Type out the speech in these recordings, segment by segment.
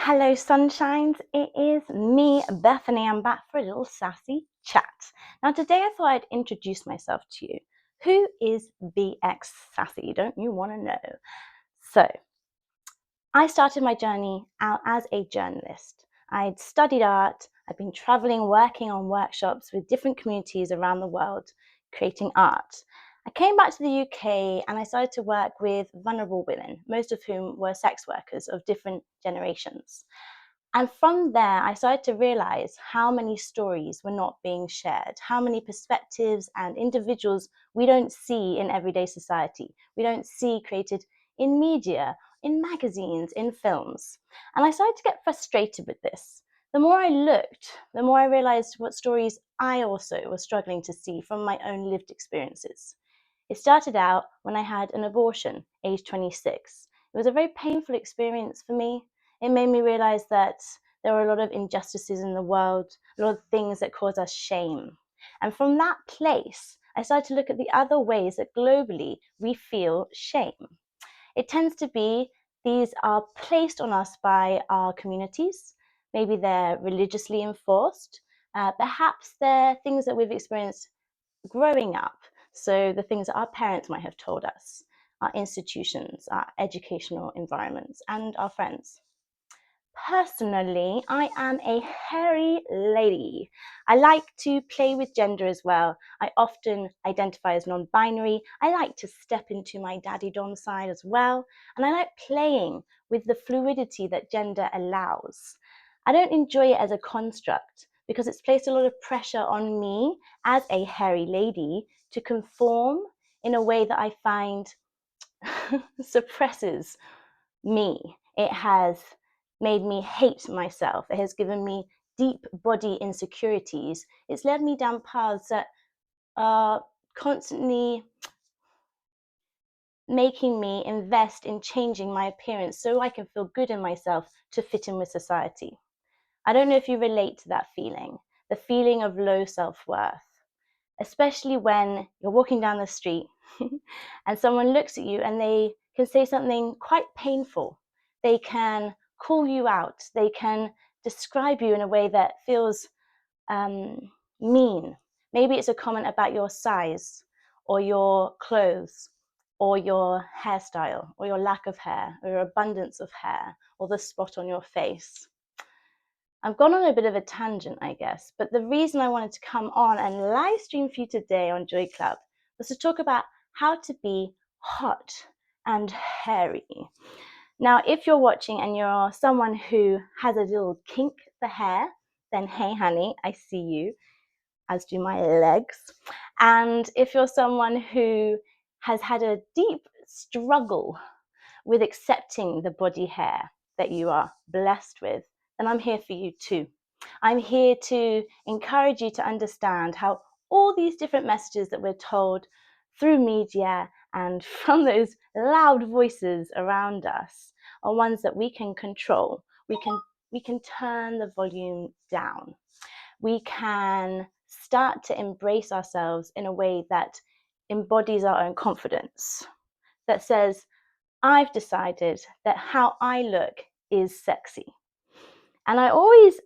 Hello, sunshines. It is me, Bethany. I'm back for a little sassy chat. Now, today I thought I'd introduce myself to you. Who is BxSassy? Don't you want to know? So, I started my journey out as a journalist. I'd studied art. I'd been traveling, working on workshops with different communities around the world, creating art. I came back to the UK and I started to work with vulnerable women, most of whom were sex workers of different generations. And from there, I started to realize how many stories were not being shared, how many perspectives and individuals we don't see in everyday society, we don't see created in media, in magazines, in films. And I started to get frustrated with this. The more I looked, the more I realized what stories I also was struggling to see from my own lived experiences. It started out when I had an abortion, age 26. It was a very painful experience for me. It made me realize that there are a lot of injustices in the world, a lot of things that cause us shame. And from that place, I started to look at the other ways that globally we feel shame. It tends to be these are placed on us by our communities. Maybe they're religiously enforced. Perhaps they're things that we've experienced growing up. So the things that our parents might have told us, our institutions, our educational environments, and our friends. Personally, I am a hairy lady. I like to play with gender as well. I often identify as non-binary. I like to step into my daddy dom side as well. And I like playing with the fluidity that gender allows. I don't enjoy it as a construct because it's placed a lot of pressure on me as a hairy lady to conform in a way that I find suppresses me. It has made me hate myself. It has given me deep body insecurities. It's led me down paths that are constantly making me invest in changing my appearance so I can feel good in myself to fit in with society. I don't know if you relate to that feeling, the feeling of low self-worth, especially when you're walking down the street and someone looks at you and they can say something quite painful. They can call you out. They can describe you in a way that feels mean. Maybe it's a comment about your size or your clothes or your hairstyle or your lack of hair or your abundance of hair or the spot on your face. I've gone on a bit of a tangent, I guess, but the reason I wanted to come on and live stream for you today on JOYclub was to talk about how to be hot and hairy. Now, if you're watching and you're someone who has a little kink for hair, then hey honey, I see you, as do my legs. And if you're someone who has had a deep struggle with accepting the body hair that you are blessed with, then I'm here for you too. I'm here to encourage you to understand how all these different messages that we're told through media and from those loud voices around us are ones that we can control. We can turn the volume down. We can start to embrace ourselves in a way that embodies our own confidence, that says, I've decided that how I look is sexy. And I always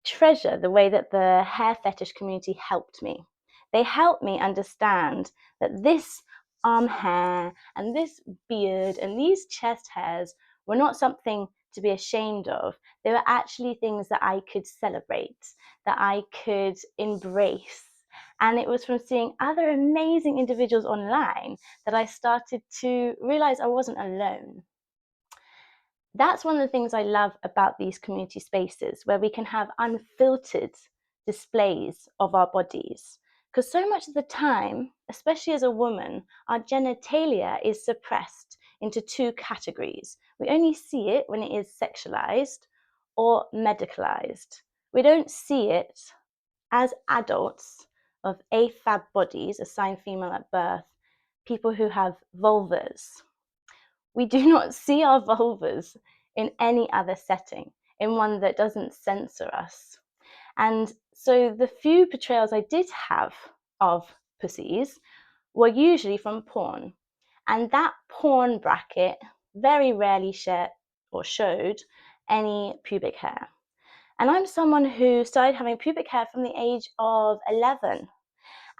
treasure the way that the hair fetish community helped me. They helped me understand that this arm hair and this beard and these chest hairs were not something to be ashamed of. They were actually things that I could celebrate, that I could embrace. And it was from seeing other amazing individuals online that I started to realize I wasn't alone. That's one of the things I love about these community spaces, where we can have unfiltered displays of our bodies. Because so much of the time, especially as a woman, our genitalia is suppressed into two categories. We only see it when it is sexualized or medicalized. We don't see it as adults of AFAB bodies, assigned female at birth, people who have vulvas. We do not see our vulvas in any other setting, in one that doesn't censor us. And so the few portrayals I did have of pussies were usually from porn. And that porn bracket very rarely shared or showed any pubic hair. And I'm someone who started having pubic hair from the age of 11.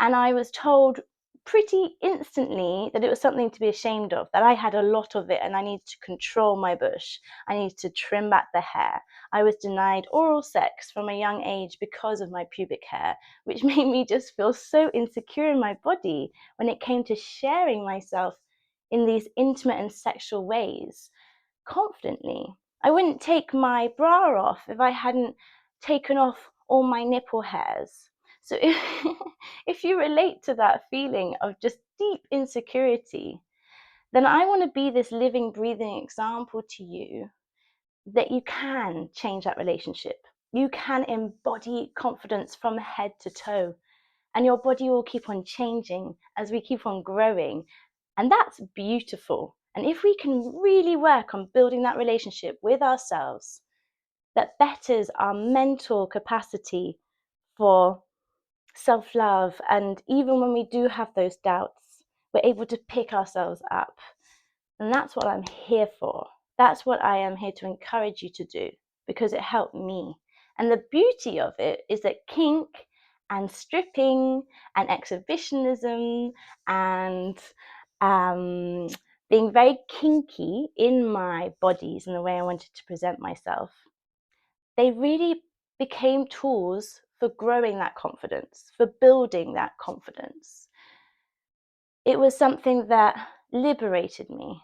And I was told pretty instantly that it was something to be ashamed of, that I had a lot of it and I needed to control my bush. I needed to trim back the hair. I was denied oral sex from a young age because of my pubic hair, which made me just feel so insecure in my body when it came to sharing myself in these intimate and sexual ways confidently. I wouldn't take my bra off if I hadn't taken off all my nipple hairs. So if you relate to that feeling of just deep insecurity, then I want to be this living, breathing example to you that you can change that relationship. You can embody confidence from head to toe, and your body will keep on changing as we keep on growing. And that's beautiful. And if we can really work on building that relationship with ourselves that betters our mental capacity for self-love, and even when we do have those doubts, we're able to pick ourselves up. And that's what I'm here for. That's what I am here to encourage you to do, because it helped me. And the beauty of it is that kink and stripping and exhibitionism and being very kinky in my bodies and the way I wanted to present myself, they really became tools for growing that confidence, for building that confidence. It was something that liberated me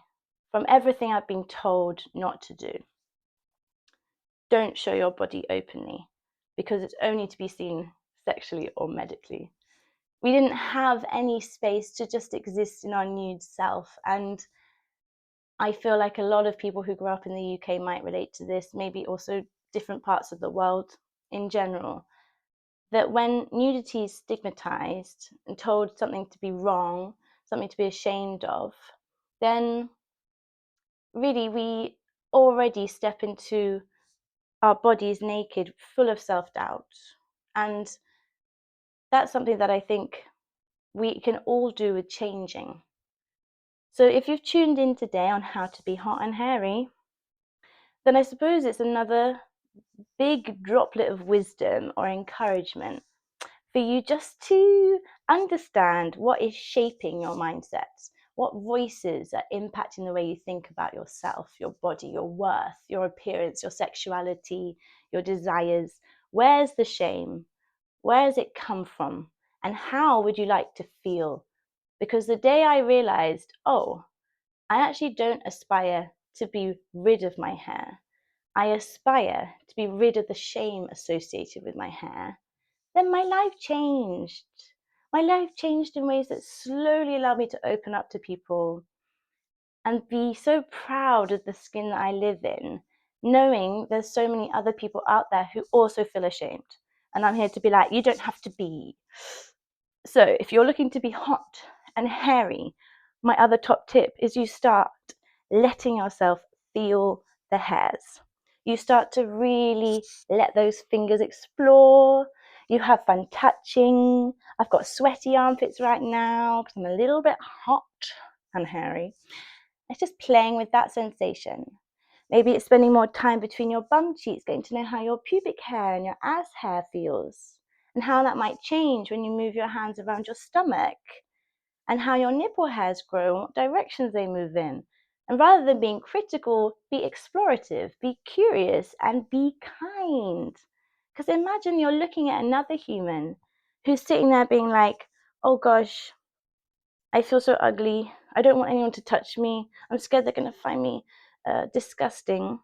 from everything I've been told not to do. Don't show your body openly, because it's only to be seen sexually or medically. We didn't have any space to just exist in our nude self. And I feel like a lot of people who grew up in the UK might relate to this, maybe also different parts of the world in general, that when nudity is stigmatized and told something to be wrong, something to be ashamed of, then really we already step into our bodies naked, full of self-doubt. And that's something that I think we can all do with changing. So if you've tuned in today on how to be hot and hairy, then I suppose it's another big droplet of wisdom or encouragement for you just to understand what is shaping your mindsets, what voices are impacting the way you think about yourself, your body, your worth, your appearance, your sexuality, your desires. Where's the shame? Where does it come from? And how would you like to feel? Because the day I realized, oh, I actually don't aspire to be rid of my hair. I aspire to be rid of the shame associated with my hair. Then my life changed. My life changed in ways that slowly allowed me to open up to people and be so proud of the skin that I live in, knowing there's so many other people out there who also feel ashamed. And I'm here to be like, you don't have to be. So if you're looking to be hot and hairy, my other top tip is you start letting yourself feel the hairs. You start to really let those fingers explore. You have fun touching. I've got sweaty armpits right now because I'm a little bit hot and hairy. It's just playing with that sensation. Maybe it's spending more time between your bum cheeks, getting to know how your pubic hair and your ass hair feels, and how that might change when you move your hands around your stomach, and how your nipple hairs grow and what directions they move in. And rather than being critical, be explorative, be curious, and be kind. Because imagine you're looking at another human who's sitting there being like, oh gosh, I feel so ugly. I don't want anyone to touch me. I'm scared they're going to find me disgusting.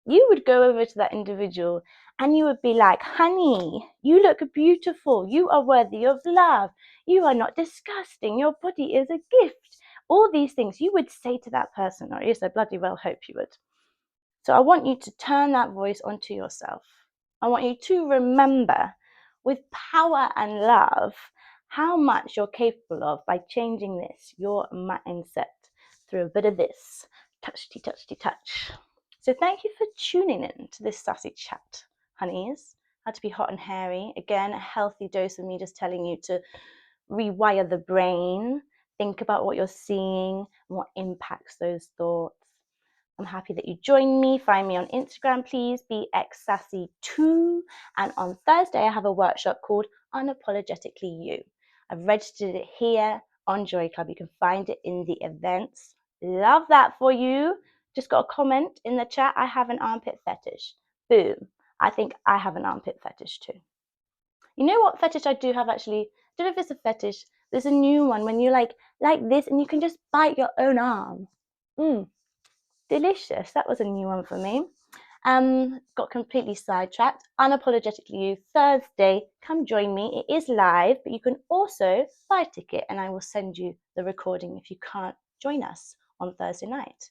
You would go over to that individual and you would be like, honey, you look beautiful. You are worthy of love. You are not disgusting. Your body is a gift. All these things you would say to that person, or at least I bloody well hope you would. So I want you to turn that voice onto yourself. I want you to remember with power and love how much you're capable of by changing this, your mindset, through a bit of this. Touchy, touchy, touch. So thank you for tuning in to this sassy chat, honeys. How to be hot and hairy. Again, a healthy dose of me just telling you to rewire the brain, think about what you're seeing and what impacts those thoughts. I'm happy that you joined me. Find me on Instagram, please, BxSassy2. And on Thursday, I have a workshop called Unapologetically You. I've registered it here on JOYclub. You can find it in the events. Love that for you. Just got a comment in the chat. I have an armpit fetish. Boom. I think I have an armpit fetish too. You know what fetish I do have actually? I don't know if it's a fetish. There's a new one when you like this and you can just bite your own arm. Delicious. That was a new one for me. Got completely sidetracked. Unapologetically You, Thursday. Come join me. It is live, but you can also buy a ticket and I will send you the recording if you can't join us on Thursday night.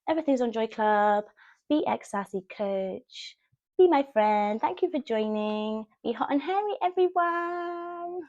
Everything's on JOYclub. BxSassy coach. Be my friend. Thank you for joining. Be hot and hairy, everyone.